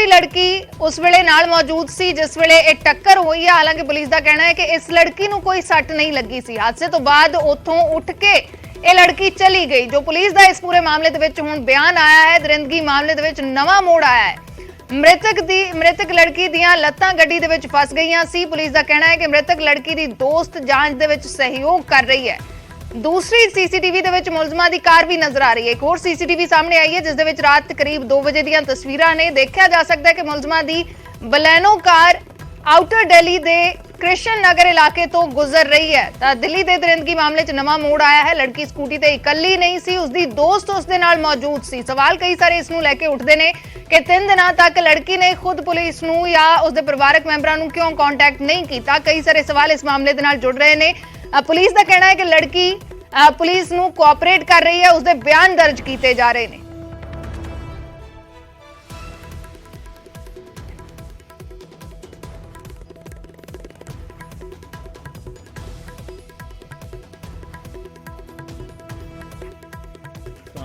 ਲੜਕੀ ਉਸ ਵੇਲੇ ਨਾਲ ਮੌਜੂਦ ਸੀ ਜਿਸ ਵੇਲੇ ਇਹ ਟੱਕਰ ਹੋਈ ਹੈ। ਹਾਲਾਂਕਿ ਪੁਲਿਸ ਦਾ ਕਹਿਣਾ ਹੈ ਕਿ ਇਸ ਲੜਕੀ ਨੂੰ ਕੋਈ ਸੱਟ ਨਹੀਂ ਲੱਗੀ ਸੀ। ਹਾਦਸੇ ਤੋਂ ਬਾਅਦ ਉੱਥੋਂ ਉੱਠ ਕੇ ਇਹ ਲੜਕੀ ਚਲੀ ਗਈ। ਜੋ ਪੁਲਿਸ ਦਾ ਇਸ ਪੂਰੇ ਮਾਮਲੇ ਦੇ ਵਿੱਚ ਹੁਣ ਬਿਆਨ ਆਇਆ ਹੈ, ਦਰਿੰਦਗੀ ਮਾਮਲੇ ਦੇ ਵਿੱਚ ਨਵਾਂ ਮੋੜ ਆਇਆ ਹੈ। ਮ੍ਰਿਤਕ ਲੜਕੀ ਦੀਆਂ ਲੱਤਾਂ ਗੱਡੀ ਦੇ ਵਿੱਚ ਫਸ ਗਈਆਂ ਸੀ। ਪੁਲਿਸ ਦਾ ਕਹਿਣਾ ਹੈ ਕਿ ਮ੍ਰਿਤਕ ਲੜਕੀ ਦੀ ਦੋਸਤ ਜਾਂਚ ਦੇ ਵਿੱਚ ਸਹਿਯੋਗ ਕਰ ਰਹੀ ਹੈ। ਦੂਸਰੀ CCTV ਦੇ ਵਿੱਚ ਮੁਲਜ਼ਮਾਂ ਦੀ ਕਾਰ ਵੀ ਨਜ਼ਰ ਆ ਰਹੀ ਹੈ। ਇੱਕ ਹੋਰ CCTV ਸਾਹਮਣੇ ਆਈ ਹੈ ਜਿਸ ਦੇ ਵਿੱਚ ਰਾਤ ਕਰੀਬ 2 ਵਜੇ ਦੀਆਂ ਤਸਵੀਰਾਂ ਨੇ। ਦੇਖਿਆ ਜਾ ਸਕਦਾ ਹੈ ਕਿ ਮੁਲਜ਼ਮਾਂ ਦੀ ਬਲੈਨੋ ਕਾਰ ਆਊਟਰ ਦਿੱਲੀ ਦੇ ਕ੍ਰਿਸ਼ਨ ਨਗਰ ਇਲਾਕੇ ਤੋਂ ਗੁਜ਼ਰ ਰਹੀ ਹੈ। ਤਾਂ ਦਿੱਲੀ ਦੇ ਦਰਿੰਦਗੀ ਮਾਮਲੇ 'ਚ ਨਵਾਂ ਮੋੜ ਆਇਆ ਹੈ। ਲੜਕੀ ਸਕੂਟੀ ਤੇ ਇਕੱਲੀ ਨਹੀਂ ਸੀ, ਉਸਦੀ ਦੋਸਤ ਉਸ ਦੇ ਨਾਲ ਮੌਜੂਦ ਸੀ। ਸਵਾਲ ਕਈ ਸਾਰੇ ਇਸ ਨੂੰ ਲੈ ਕੇ ਉੱਠਦੇ ਨੇ ਕਿ 3 ਦਿਨਾਂ ਤੱਕ ਲੜਕੀ ਨੇ ਖੁਦ ਪੁਲਿਸ ਨੂੰ ਜਾਂ ਉਸਦੇ ਪਰਿਵਾਰਕ ਮੈਂਬਰਾਂ ਨੂੰ ਕਿਉਂ ਕੰਟੈਕਟ ਨਹੀਂ ਕੀਤਾ। ਕਈ ਸਾਰੇ ਸਵਾਲ ਇਸ ਮਾਮਲੇ ਦੇ ਨਾਲ ਜੁੜ ਰਹੇ ਨੇ। ਪੁਲਿਸ ਦਾ ਕਹਿਣਾ ਹੈ ਕਿ ਲੜਕੀ ਪੁਲਿਸ ਨੂੰ ਕੋਆਪਰੇਟ ਕਰ ਰਹੀ ਹੈ, ਉਸਦੇ ਬਿਆਨ ਦਰਜ ਕੀਤੇ ਜਾ ਰਹੇ ਨੇ।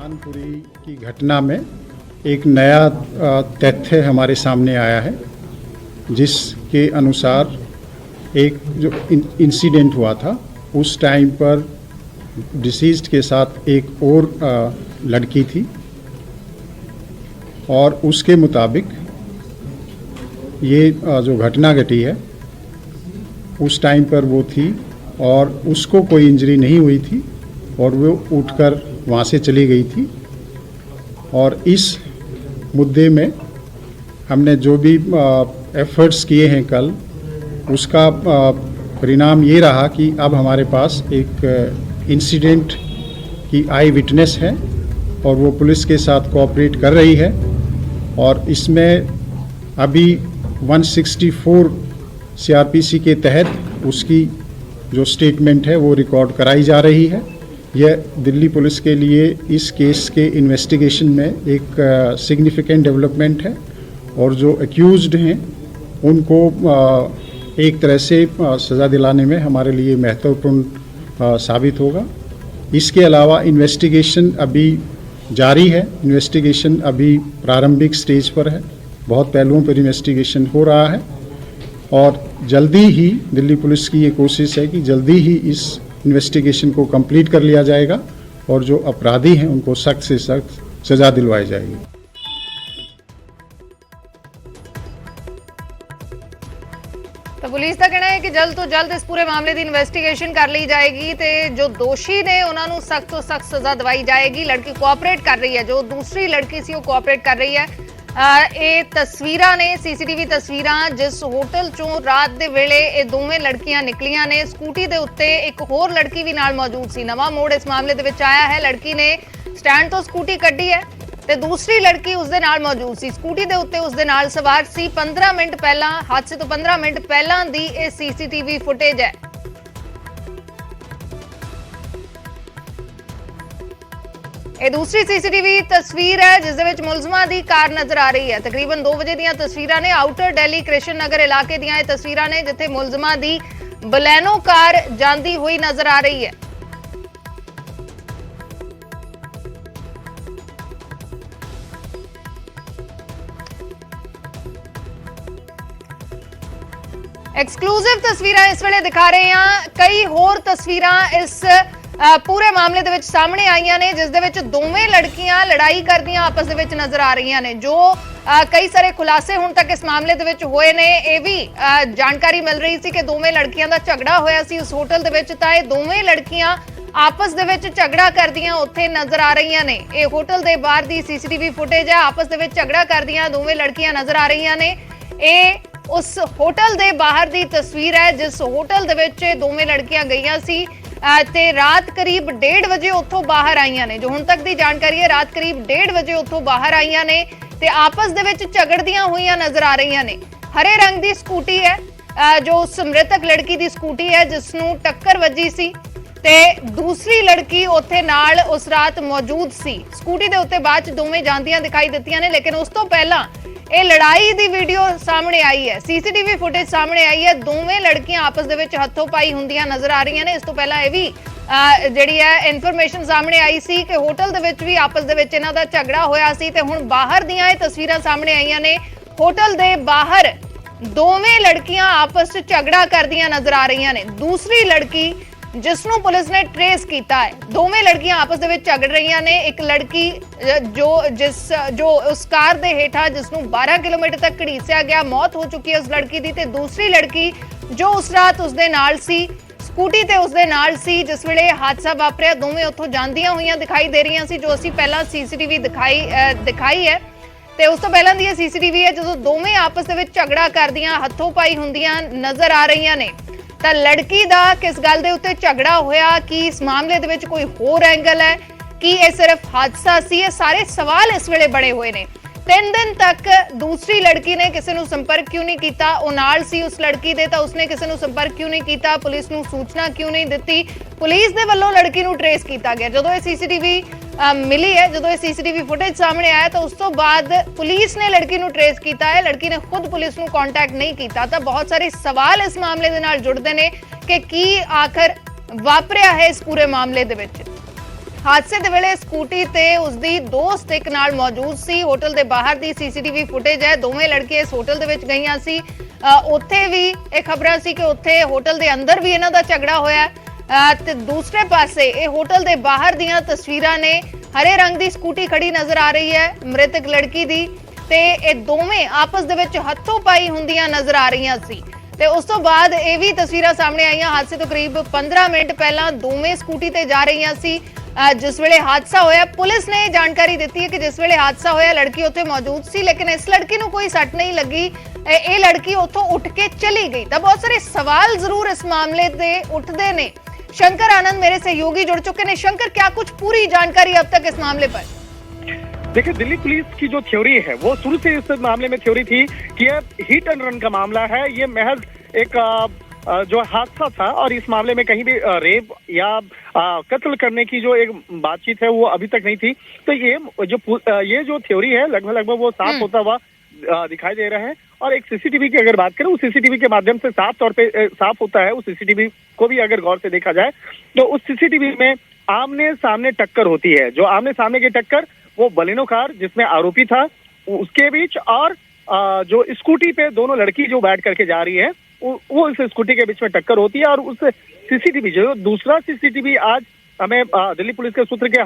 कानपुरी की घटना में एक नया तथ्य हमारे सामने आया है, जिसके अनुसार एक जो इंसिडेंट हुआ था उस टाइम पर डिसीज्ड के साथ एक और लड़की थी और उसके मुताबिक ये जो घटना घटी है उस टाइम पर वो थी और उसको कोई इंजरी नहीं हुई थी और वो उठकर वहाँ से चली गई थी। और इस मुद्दे में हमने जो भी एफर्ट्स किए हैं कल, उसका परिणाम ये रहा कि अब हमारे पास एक इंसिडेंट की आई विटनेस है और वो पुलिस के साथ कोऑपरेट कर रही है और इसमें अभी 164 सीआरपीसी के तहत उसकी जो स्टेटमेंट है वो रिकॉर्ड कराई जा रही है। यह दिल्ली पुलिस के लिए इस केस के इन्वेस्टिगेशन में एक सिग्निफिकेंट डेवलपमेंट है और जो एक्यूज्ड हैं उनको एक तरह से सज़ा दिलाने में हमारे लिए महत्वपूर्ण साबित होगा। इसके अलावा इन्वेस्टिगेशन अभी जारी है, इन्वेस्टिगेशन अभी प्रारंभिक स्टेज पर है, बहुत पहलुओं पर इन्वेस्टिगेशन हो रहा है और जल्दी ही दिल्ली पुलिस की ये कोशिश है कि जल्दी ही इस इन्वेस्टिगेशन को कंप्लीट कर लिया जाएगा और जो अपराधी हैं उनको सख्त से सख्त सज़ा दिलवाई जाएगी। तो पुलिस का कहना है कि जल्द तो जल्द इस पूरे मामले की इन्वेस्टिगेशन कर ली जाएगी ते जो दोषी ने उन्होंने सख्त तो सख्त सजा दिवाई जाएगी। लड़की कोऑपरेट कर रही है, जो दूसरी लड़की सी वो कोऑपरेट कर रही है। ਇਹ ਤਸਵੀਰਾਂ ਨੇ ਸੀਸੀਟੀਵੀ ਤਸਵੀਰਾਂ ਜਿਸ ਹੋਟਲ ਚੋਂ ਰਾਤ ਦੇ ਵੇਲੇ ਇਹ ਦੋਵੇਂ ਲੜਕੀਆਂ ਨਿਕਲੀਆਂ ਨੇ। ਸਕੂਟੀ ਦੇ ਉੱਤੇ ਇੱਕ ਹੋਰ ਲੜਕੀ ਵੀ ਨਾਲ ਮੌਜੂਦ ਸੀ। ਨਵਾਂ ਮੋੜ ਇਸ ਮਾਮਲੇ ਦੇ ਵਿੱਚ ਆਇਆ ਹੈ। ਲੜਕੀ ਨੇ ਸਟੈਂਡ ਤੋਂ ਸਕੂਟੀ ਕੱਢੀ ਹੈ ਤੇ ਦੂਸਰੀ ਲੜਕੀ ਉਸ ਦੇ ਨਾਲ ਮੌਜੂਦ ਸੀ। ਸਕੂਟੀ ਦੇ ਉੱਤੇ ਉਸ ਦੇ ਨਾਲ ਸਵਾਰ ਸੀ। 15 ਮਿੰਟ ਪਹਿਲਾਂ, ਹਾਦਸੇ ਤੋਂ 15 ਮਿੰਟ ਪਹਿਲਾਂ ਦੀ ਇਹ ਸੀਸੀਟੀਵੀ ਫੁਟੇਜ ਹੈ। ਇਹ ਦੂਸਰੀ ਸੀਸੀਟੀਵੀ ਤਸਵੀਰ ਹੈ ਜਿਸ ਦੇ ਵਿੱਚ ਮੁਲਜ਼ਮਾਂ ਦੀ ਕਾਰ ਨਜ਼ਰ ਆ ਰਹੀ ਹੈ। ਤਕਰੀਬਨ 2 ਵਜੇ ਦੀਆਂ ਤਸਵੀਰਾਂ ਨੇ। ਆਊਟਰ ਦਿੱਲੀ ਕ੍ਰਿਸ਼ਨ ਨਗਰ ਇਲਾਕੇ ਦੀਆਂ ਇਹ ਤਸਵੀਰਾਂ ਨੇ ਜਿੱਥੇ ਮੁਲਜ਼ਮਾਂ ਦੀ ਬਲੈਨੋ ਕਾਰ ਜਾਂਦੀ ਹੋਈ ਨਜ਼ਰ ਆ ਰਹੀ ਹੈ। एक्सक्लूसिव तस्वीरां इस वेले दिखा रहे हैं। कई होर तस्वीरां इस पूरे मामले दे विच सामने आईयां ने जिस दे विच दोवें लड़कियां लड़ाई करदियां आपस दे विच नजर आ रही ने। जो कई सारे खुलासे हुण तक इस मामले दे विच होए ने। ये भी जानकारी मिल रही सी कि दोवें लड़कियां दा झगड़ा होया सी उस होटल दे विच, तां ये दोवें लड़कियां आपस दे विच झगड़ा करदियां उत्थे नजर आ रही ने। ये होटल दे बाहर दी सीसीटीवी फुटेज है। आपस दे विच झगड़ा करदियां दोवें लड़कियां नजर आ रही ने। ये उस होटल दे बाहर दी तस्वीर है जिस होटल दे विच दोवें लड़कियां गईयां सी ते रात करीब 1:30 बजे उत्थों बाहर आईयां ने। जो हुण तक दी जानकारी है रात करीब 1:30 बजे उत्थों बाहर आईयां ने ते आपस दे विच झगड़दियां होईयां नजर आ रही ने। हरे रंग दी स्कूटी है जो उस मृतक लड़की दी स्कूटी है जिसनूं टक्कर वजी सी ते दूसरी लड़की उत्थे नाल उस रात मौजूद सी। स्कूटी दे उत्ते बाद च दोवें जांदियां दिखाई दित्तियां ने, लेकिन उस तो पहला ਇਹ ਲੜਾਈ ਦੀ ਵੀਡੀਓ ਸਾਹਮਣੇ ਆਈ ਹੈ। ਸੀਸੀਟੀਵੀ ਫੁਟੇਜ ਸਾਹਮਣੇ ਆਈ ਹੈ। ਦੋਵੇਂ ਲੜਕੀਆਂ ਆਪਸ ਦੇ ਵਿੱਚ ਹੱਥੋਂ ਪਾਈ ਹੁੰਦੀਆਂ ਨਜ਼ਰ ਆ ਰਹੀਆਂ ਨੇ। ਇਸ ਤੋਂ ਪਹਿਲਾਂ ਇਹ ਵੀ ਜਿਹੜੀ ਹੈ ਇਨਫੋਰਮੇਸ਼ਨ ਸਾਹਮਣੇ ਆਈ ਸੀ ਕਿ ਹੋਟਲ ਦੇ ਵਿੱਚ ਵੀ ਆਪਸ ਦੇ ਵਿੱਚ ਇਹਨਾਂ ਦਾ ਝਗੜਾ ਹੋਇਆ ਸੀ ਤੇ ਹੁਣ ਬਾਹਰ ਦੀਆਂ ਇਹ ਤਸਵੀਰਾਂ ਸਾਹਮਣੇ ਆਈਆਂ ਨੇ। ਹੋਟਲ ਦੇ ਬਾਹਰ ਦੋਵੇਂ ਲੜਕੀਆਂ ਆਪਸ ਵਿੱਚ ਝਗੜਾ ਕਰਦੀਆਂ ਨਜ਼ਰ ਆ ਰਹੀਆਂ ਨੇ। ਦੂਸਰੀ ਲੜਕੀ जिसनों पुलिस ने ट्रेस किया है, दोवें लड़कियां आपस दे विच झगड़ रही ने। एक लड़की जो उस कार दे हेठा जिसनों 12 किलोमीटर तक घड़ीसिया गया, मौत हो चुकी है उस लड़की दी। ते दूसरी लड़की जो उस रात उसदे नाल सी, स्कूटी ते उसदे नाल सी जिस वेले हादसा वापरिया, दोवें उत्थों जांदियां होईयां दिखाई दे रही सी। जो असीं पहला सीसीटीवी दिखाई है ते उस तो पहलां दी सीसीटीवी है जदों दोवें आपस दे विच झगड़ा करदियां हत्थों पाई हुंदियां नजर आ रही ने। ਤਾਂ ਲੜਕੀ ਦਾ ਕਿਸ ਗੱਲ ਦੇ ਉੱਤੇ ਝਗੜਾ ਹੋਇਆ, ਕਿ ਇਸ ਮਾਮਲੇ ਦੇ ਵਿੱਚ ਕੋਈ ਹੋਰ ਐਂਗਲ ਹੈ, ਕਿ ਇਹ ਸਿਰਫ ਹਾਦਸਾ ਸੀ? ਇਹ ਸਾਰੇ ਸਵਾਲ ਇਸ ਵੇਲੇ ਬਣੇ ਹੋਏ ਨੇ। 3 ਦਿਨ ਤੱਕ ਦੂਸਰੀ ਲੜਕੀ ਨੇ ਕਿਸੇ ਨੂੰ ਸੰਪਰਕ ਕਿਉਂ ਨਹੀਂ ਕੀਤਾ? ਉਹ ਨਾਲ ਸੀ ਉਸ ਲੜਕੀ ਦੇ, ਤਾਂ ਉਸਨੇ ਕਿਸੇ ਨੂੰ ਸੰਪਰਕ ਕਿਉਂ ਨਹੀਂ ਕੀਤਾ? ਪੁਲਿਸ ਨੂੰ ਸੂਚਨਾ ਕਿਉਂ ਨਹੀਂ ਦਿੱਤੀ? ਪੁਲਿਸ ਦੇ ਵੱਲੋਂ ਲੜਕੀ ਨੂੰ ਟ੍ਰੇਸ ਕੀਤਾ ਗਿਆ। ਜਦੋਂ ਇਹ ਸੀਸੀਟੀਵੀ ਮਿਲੀ ਹੈ, ਜਦੋਂ ਇਹ ਸੀਸੀਟੀਵੀ ਫੁਟੇਜ ਸਾਹਮਣੇ ਆਇਆ ਤਾਂ ਉਸ ਤੋਂ ਬਾਅਦ ਪੁਲਿਸ ਨੇ ਲੜਕੀ ਨੂੰ ਟ੍ਰੇਸ ਕੀਤਾ ਹੈ। ਲੜਕੀ ਨੇ ਖੁਦ ਪੁਲਿਸ ਨੂੰ ਕੰਟੈਕਟ ਨਹੀਂ ਕੀਤਾ। ਤਾਂ ਬਹੁਤ ਸਾਰੇ ਸਵਾਲ ਇਸ ਮਾਮਲੇ ਦੇ ਨਾਲ ਜੁੜਦੇ ਨੇ ਕਿ ਕੀ ਆਖਰ ਵਾਪਰਿਆ ਹੈ ਇਸ ਪੂਰੇ ਮਾਮਲੇ ਦੇ ਵਿੱਚ। ਹਾਦਸੇ ਦੇ ਵੇਲੇ ਸਕੂਟੀ ਤੇ ਉਸਦੀ ਦੋਸਤ ਇੱਕ ਨਾਲ ਮੌਜੂਦ ਸੀ। ਹੋਟਲ ਦੇ ਬਾਹਰ ਦੀ ਸੀਸੀਟੀਵੀ ਫੁਟੇਜ ਹੈ। ਦੋਵੇਂ ਲੜਕੀਆਂ ਇਸ ਹੋਟਲ ਦੇ ਵਿੱਚ ਗਈਆਂ ਸੀ। ਉੱਥੇ ਵੀ ਇਹ ਖਬਰਾਂ ਸੀ ਕਿ ਉੱਥੇ ਹੋਟਲ ਦੇ ਅੰਦਰ ਵੀ ਇਹਨਾਂ ਦਾ ਝਗੜਾ ਹੋਇਆ ਤੇ ਦੂਸਰੇ ਪਾਸੇ ਇਹ ਹੋਟਲ ਦੇ ਬਾਹਰ ਦੀਆਂ ਤਸਵੀਰਾਂ ਨੇ। ਹਰੇ ਰੰਗ ਦੀ ਸਕੂਟੀ ਖੜੀ ਨਜ਼ਰ ਆ ਰਹੀ ਹੈ ਮ੍ਰਿਤਕ ਲੜਕੀ ਦੀ ਤੇ ਇਹ ਦੋਵੇਂ ਆਪਸ ਦੇ ਵਿੱਚ ਹੱਥੋਂ ਪਾਈ ਹੁੰਦੀਆਂ ਨਜ਼ਰ ਆ ਰਹੀਆਂ ਸੀ। ਤੇ ਉਸ ਤੋਂ ਬਾਅਦ ਇਹ ਵੀ ਤਸਵੀਰਾਂ ਸਾਹਮਣੇ ਆਈਆਂ ਹਾਦਸੇ ਤੋਂ ਕਰੀਬ 15 ਮਿੰਟ ਪਹਿਲਾਂ ਦੋਵੇਂ ਸਕੂਟੀ ਤੇ ਜਾ ਰਹੀਆਂ ਸੀ। ਜਿਸ ਵੇਲੇ ਹਾਦਸਾ ਹੋਇਆ ਪੁਲਿਸ ਨੇ ਜਾਣਕਾਰੀ ਦਿੱਤੀ ਹੈ ਕਿ ਜਿਸ ਵੇਲੇ ਹਾਦਸਾ ਹੋਇਆ ਲੜਕੀ ਉੱਥੇ ਮੌਜੂਦ ਸੀ, ਲੇਕਿਨ ਇਸ ਲੜਕੀ ਨੂੰ ਕੋਈ ਸੱਟ ਨਹੀਂ ਲੱਗੀ। ਇਹ ਲੜਕੀ ਉੱਥੋਂ ਉੱਠ ਕੇ ਚਲੀ गई। तो बहुत सारे सवाल जरूर इस मामले से उठते ने। शंकर आनंद मेरे सहयोगी जुड़ चुके हैं। शंकर, क्या कुछ पूरी जानकारी अब तक इस मामले पर? देखिए, दिल्ली पुलिस की जो थ्योरी है वो शुरू से इस मामले में थ्योरी थी कि यह हिट एंड रन का मामला है। ये महज एक जो हादसा था और इस मामले में कहीं भी रेप या कत्ल करने की जो एक बातचीत है वो अभी तक नहीं थी। तो ये जो थ्योरी है लगभग वो साफ होता हुआ दिखाई दे रहा है। और एक सीसीटीवी की अगर बात करें, उस सीसीटीवी के माध्यम से साफ तौर पे साफ होता है। उस सीसीटीवी को भी अगर गौर से देखा जाए तो उस सीसीटीवी में आमने सामने टक्कर होती है। जो आमने सामने की टक्कर वो बलिनो कार जिसमें आरोपी था उसके बीच और जो स्कूटी पे दोनों लड़की जो बैठ करके जा रही है वो इस स्कूटी के बीच में टक्कर होती है। और उस सीसीटीवी जो दूसरा सीसीटीवी आज हमें दिल्ली पुलिस के सूत्र के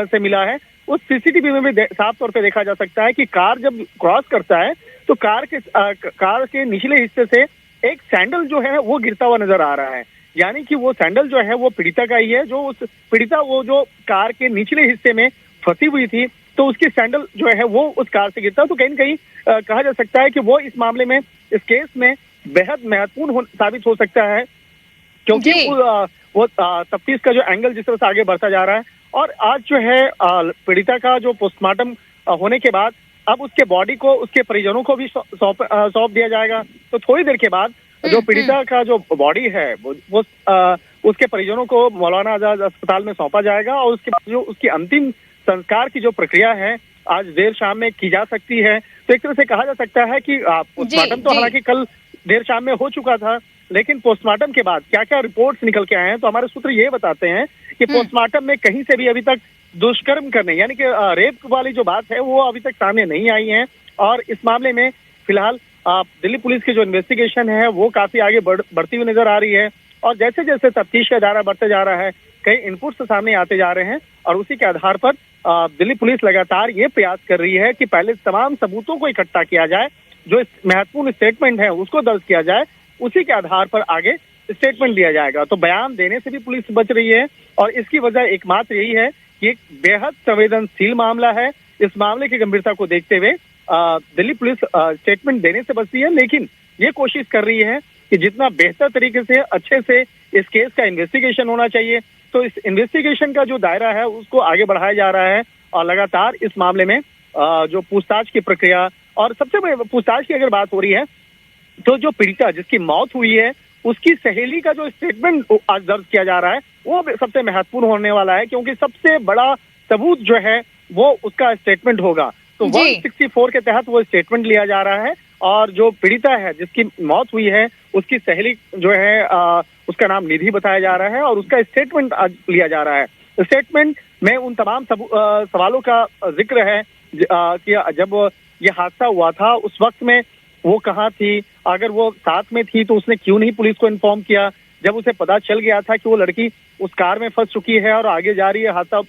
से मिला है, उस सीसीटीवी में भी साफ तौर पे देखा जा सकता है कि कार जब क्रॉस करता है तो कार के निचले हिस्से से एक सैंडल जो है वो गिरता हुआ नजर आ रहा है। यानी कि वो सैंडल जो है वो पीड़िता का ही है। जो उस पीड़िता वो जो कार के निचले हिस्से में फंसी हुई थी तो उसकी सैंडल जो है वो उस कार से गिरता। तो कहीं न कहीं कहा जा सकता है कि वो इस मामले में इस केस में बेहद महत्वपूर्ण साबित हो सकता है, क्योंकि वो तफ्तीश का जो एंगल जिस तरह से आगे बढ़ता जा रहा है। और आज जो है पीड़िता का जो पोस्टमार्टम होने के बाद अब उसके बॉडी को उसके परिजनों को भी सौंप दिया जाएगा। तो थोड़ी देर के बाद जो पीड़िता का जो बॉडी है वो उसके परिजनों को मौलाना आजाद अस्पताल में सौंपा जाएगा। और उसके बाद जो उसकी अंतिम संस्कार की जो प्रक्रिया है आज देर शाम में की जा सकती है। तो एक तरह से कहा जा सकता है कि पोस्टमार्टम तो हालांकि कल देर शाम में हो चुका था, लेकिन पोस्टमार्टम के बाद क्या क्या रिपोर्ट्स निकल के आए हैं तो हमारे सूत्र ये बताते हैं कि पोस्टमार्टम में कहीं से भी अभी तक दुष्कर्म करने यानी कि रेप वाली जो बात है वो अभी तक सामने नहीं आई है। और इस मामले में फिलहाल दिल्ली पुलिस की जो इन्वेस्टिगेशन है वो काफी आगे बढ़ती हुई नजर आ रही है। और जैसे जैसे तफ्तीश का दायरा बढ़ते जा रहा है कई इनपुट्स सामने आते जा रहे हैं और उसी के आधार पर दिल्ली पुलिस लगातार ये प्रयास कर रही है कि पहले तमाम सबूतों को इकट्ठा किया जाए, जो महत्वपूर्ण स्टेटमेंट है उसको दर्ज किया जाए, उसी के आधार पर आगे स्टेटमेंट दिया जाएगा। तो बयान देने से भी पुलिस बच रही है और इसकी वजह एकमात्र यही है कि एक बेहद संवेदनशील मामला है। इस मामले की गंभीरता को देखते हुए दिल्ली पुलिस स्टेटमेंट देने से बचती है, लेकिन ये कोशिश कर रही है कि जितना बेहतर तरीके से अच्छे से इस केस का इन्वेस्टिगेशन होना चाहिए। तो इस इन्वेस्टिगेशन का जो दायरा है उसको आगे बढ़ाया जा रहा है और लगातार इस मामले में जो पूछताछ की प्रक्रिया और सबसे बड़ी पूछताछ की अगर बात हो रही है तो जो पीड़िता जिसकी मौत हुई है उसकी सहेली का जो स्टेटमेंट आज दर्ज किया जा रहा है वो सबसे महत्वपूर्ण होने वाला है, क्योंकि सबसे बड़ा सबूत जो है वो उसका स्टेटमेंट होगा। तो 164 के तहत वो स्टेटमेंट लिया जा रहा है और जो पीड़िता है जिसकी मौत हुई है उसकी सहेली जो है उसका नाम निधि बताया जा रहा है और उसका स्टेटमेंट आज लिया जा रहा है। स्टेटमेंट में उन तमाम सवालों का जिक्र है कि जब ये हादसा हुआ था उस वक्त में वो कहाँ थी, अगर वो साथ में थी तो उसने क्यों नहीं पुलिस को इन्फॉर्म किया, जब उसे पता चल गया था कि वो लड़की उस कार में फंस चुकी है और आगे जा रही है हादसा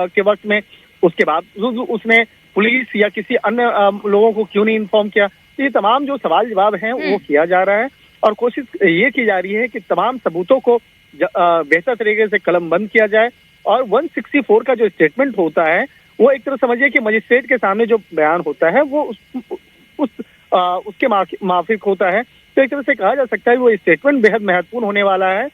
के वक्त में, उसके बाद उसने पुलिस या किसी अन्य लोगों को क्यों नहीं इन्फॉर्म किया। ये तमाम जो सवाल जवाब हैं वो किया जा रहा है और कोशिश ये की जा रही है कि तमाम सबूतों को बेहतर तरीके से कलमबंद किया जाए। और 164 का जो स्टेटमेंट होता है वो एक तरह समझिए कि मजिस्ट्रेट के सामने जो बयान होता है वो उसके माफिक होता है। तो एक तरह से कहा जा सकता है वो स्टेटमेंट बेहद महत्वपूर्ण होने वाला है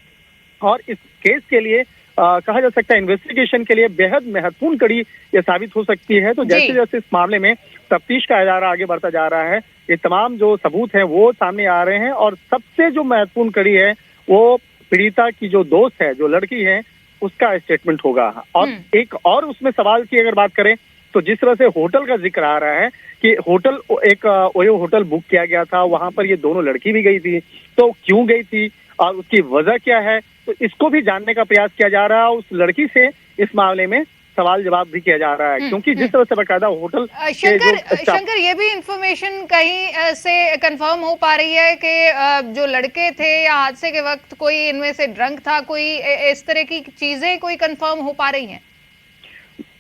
और इस केस के लिए कहा जा सकता है इन्वेस्टिगेशन के लिए बेहद महत्वपूर्ण कड़ी ये साबित हो सकती है। तो जैसे जैसे इस मामले में तफ्तीश का दायरा आगे बढ़ता जा रहा है ये तमाम जो सबूत हैं वो सामने आ रहे हैं और सबसे जो महत्वपूर्ण कड़ी है वो पीड़िता की जो दोस्त है, जो लड़की है, उसका स्टेटमेंट होगा। और एक और उसमें सवाल की अगर बात करें तो जिस तरह से होटल का जिक्र आ रहा है कि होटल एक ओयो होटल बुक किया गया था, वहां पर ये दोनों लड़की भी गई थी, तो क्यों गई थी और उसकी वजह क्या है, तो इसको भी जानने का प्रयास किया जा रहा है। उस लड़की से इस मामले में सवाल जवाब भी किया जा रहा है, क्योंकि जिस तरह से बकायदा होटल के शंकर जो स्टाफ शंकर ये भी इंफॉर्मेशन कहीं से कंफर्म हो पा रही है कि जो लड़के थे या हादसे के वक्त कोई इनमें से ड्रंक था, कोई इस तरह की चीजें कोई कंफर्म हो पा रही हैं?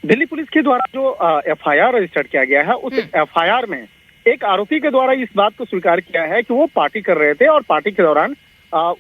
दिल्ली पुलिस के द्वारा जो एफआईआर रजिस्टर्ड किया गया है, उस एफआईआर में एक आरोपी के द्वारा इस बात को स्वीकार किया है कि वो पार्टी कर रहे थे और पार्टी के दौरान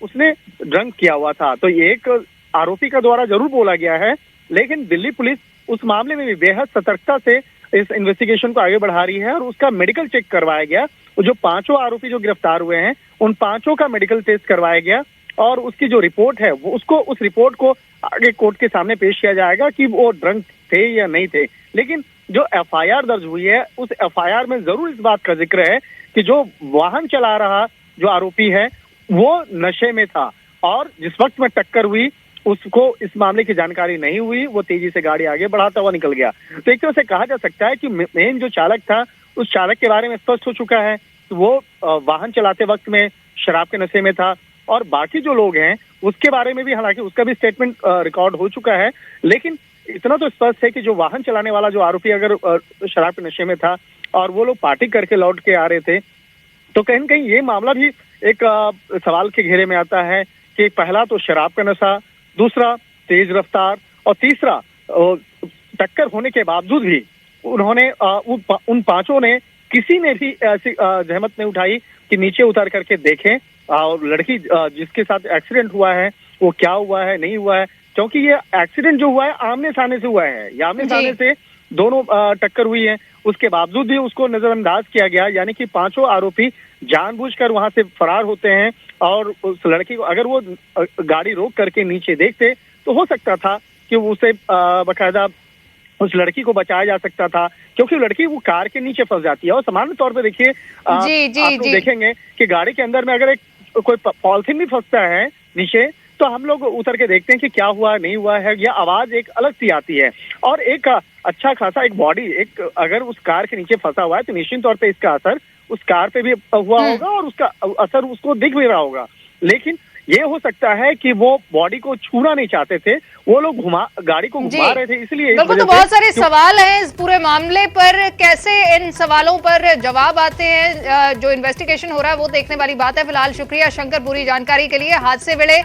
उसने ड्रंक किया हुआ था। तो ये एक आरोपी का द्वारा जरूर बोला गया है, लेकिन दिल्ली पुलिस उस मामले में भी बेहद सतर्कता से इस इन्वेस्टिगेशन को आगे बढ़ा रही है और उसका मेडिकल चेक करवाया गया। जो 5 आरोपी जो गिरफ्तार हुए हैं, उन 5 का मेडिकल टेस्ट करवाया गया और उसकी जो रिपोर्ट है वो उस रिपोर्ट को आगे कोर्ट के सामने पेश किया जाएगा कि वो ड्रंक थे या नहीं थे। लेकिन जो एफआईआर दर्ज हुई है, उस एफआईआर में जरूर इस बात का जिक्र है कि जो वाहन चला रहा जो आरोपी है वो नशे में था और जिस वक्त में टक्कर हुई उसको इस मामले की जानकारी नहीं हुई, वो तेजी से गाड़ी आगे बढ़ाता हुआ निकल गया। तो एक तरह से कहा जा सकता है कि मेन जो चालक था, उस चालक के बारे में स्पष्ट हो चुका है कि वो वाहन चलाते वक्त में शराब के नशे में था और बाकी जो लोग हैं उसके बारे में भी हालांकि उसका भी स्टेटमेंट रिकॉर्ड हो चुका है। लेकिन इतना तो स्पष्ट है कि जो वाहन चलाने वाला जो आरोपी अगर शराब के नशे में था और वो लोग पार्टी करके लौट के आ रहे थे, तो कहीं न कहीं ये मामला भी एक सवाल के घेरे में आता है कि पहला तो शराब का नशा, दूसरा तेज रफ्तार और तीसरा टक्कर होने के बावजूद भी उन्होंने उन 5 ने किसी ने भी ऐसी जहमत नहीं उठाई कि नीचे उतर करके देखें और लड़की जिसके साथ एक्सीडेंट हुआ है वो क्या हुआ है, नहीं हुआ है, क्योंकि ये एक्सीडेंट जो हुआ है आमने सामने से हुआ है, या आमने सामने से दोनों टक्कर हुई है। उसके बावजूद भी उसको नजरअंदाज किया गया, यानी कि 5 आरोपी जानबूझकर वहां से फरार होते हैं और उस लड़की को अगर वो गाड़ी रोक करके नीचे देखते तो हो सकता था कि उसे बकायदा उस लड़की को बचाया जा सकता था, क्योंकि लड़की वो कार के नीचे फंस जाती है। और सामान्य तौर पे देखिए आप लोग देखेंगे कि गाड़ी के अंदर में अगर कोई पॉलिथीन भी फंसता है नीचे तो हम लोग उतर के देखते हैं कि क्या हुआ नहीं हुआ है, या आवाज एक अलग सी आती है। और एक अच्छा खासा एक बॉडी एक अगर उस कार के नीचे फंसा हुआ है तो निश्चित तौर पे इसका असर उस कार पे भी हुआ होगा और उसका असर उसको दिख भी रहा होगा। लेकिन ये हो सकता है कि वो बॉडी को छूना नहीं चाहते थे, वो लोग गाड़ी को घुमा रहे थे, इसलिए बिल्कुल। तो बहुत सारे सवाल हैं इस पूरे मामले पर, कैसे इन सवालों पर जवाब आते हैं, जो इन्वेस्टिगेशन हो रहा है वो देखने वाली बात है। फिलहाल शुक्रिया शंकर पूरी जानकारी के लिए। हादसे वेले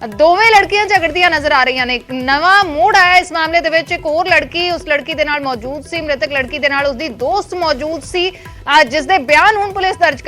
ਦੋਵੇਂ ਲੜਕੀਆਂ ਝਗੜਦੀਆਂ ਨਜ਼ਰ ਆ ਰਹੀਆਂ ਨੇ। ਨਵਾਂ ਮੋੜ ਆਇਆ ਇਸ ਮਾਮਲੇ ਦੇ ਵਿੱਚ। ਇੱਕ ਹੋਰ ਲੜਕੀ ਉਸ ਲੜਕੀ ਦੇ ਨਾਲ ਮੌਜੂਦ ਸੀ, ਮ੍ਰਿਤਕ ਲੜਕੀ ਦੇ ਨਾਲ ਉਸਦੀ ਦੋਸਤ ਮੌਜੂਦ ਸੀ, ਜਿਸ ਦੇ ਬਿਆਨ ਹੁਣ ਪੁਲਿਸ ਦਰਜ